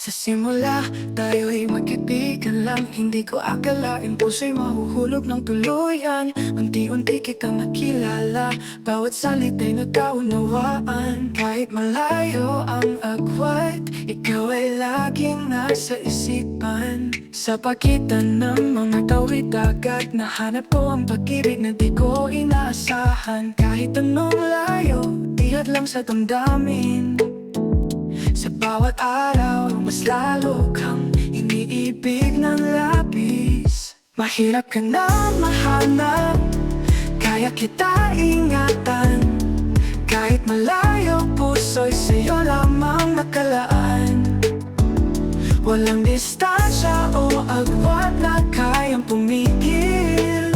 Sa simula, tayo'y magkaibigan lang. Hindi ko akalain puso'y mahuhulog ng tuluyan. Unti-unti kitang nakilala, bawat salita'y nagkaunawaan. Kahit malayo ang agwat, ikaw ay laging nasa isipan. Sa pagitan ng mga tawid dagat, nahanap ko ang pag-ibig na di ko inaasahan. Kahit anong layo, tihad lang sa damdamin. Sa bawat araw, mas lalo kang iniibig ng labis. Mahirap ka na mahanap, kaya kita ingatan. Kahit malayo, puso'y sa'yo lamang nakalaan. Walang distansya o agwat na kayang pumigil.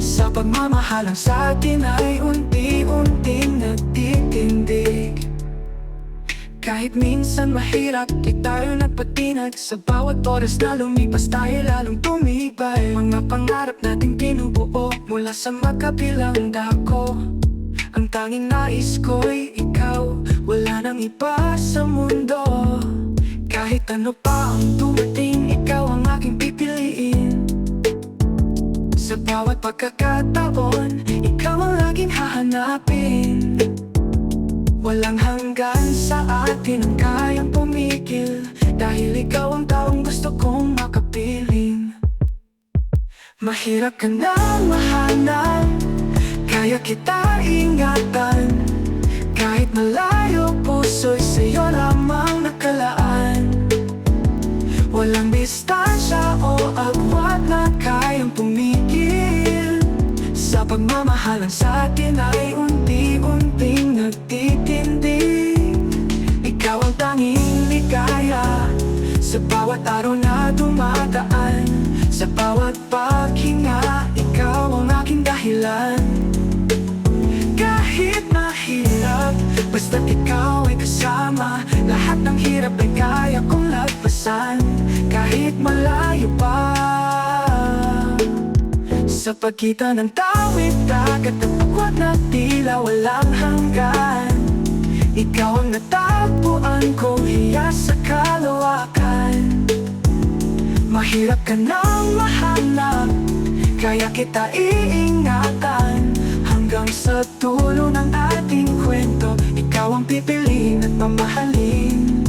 Sa pagmamahalang sa atin ay unti-unting nagtitindig. Kahit minsan mahirap, di tayo nagpatinag. Sa bawat oras na lumipas tayo lalong tumibay. Mga pangarap nating binubuo mula sa magkabilang dako. Ang tanging nais ko'y ikaw, wala nang iba sa mundo. Kahit ano pa ang dumating, ikaw ang aking pipiliin. Sa bawat pagkakataon, ikaw ang laging hahanapin. Walang hanggan sa atin ang kayang pumigil, dahil ikaw ang taong gusto kong makapiling. Mahirap ka na mahanap, kaya kita ingatan. Kahit malayo, puso'y sa'yo lamang nakalaan. Walang distansya o agwat na kayang pumigil. Sa pagmamahalan sa atin ay unti-unting nagtitindig. Ikaw ang tanging ligaya sa bawat araw na dumadaan. Sa bawat paghinga, ikaw ang aking dahilan. Kahit mahirap, basta't ikaw ay kasama, lahat ng hirap ay kaya kong lagpasan. Kahit malayo pa, sa pagitan ng tawid dagat at agwat na tila walang hanggan. Ikaw ang natagpuan kong hiya sa kalawakan. Mahirap ka nang mahanap, kaya kita iingatan. Hanggang sa dulo ng ating kwento, ikaw ang pipiliin at mamahalin.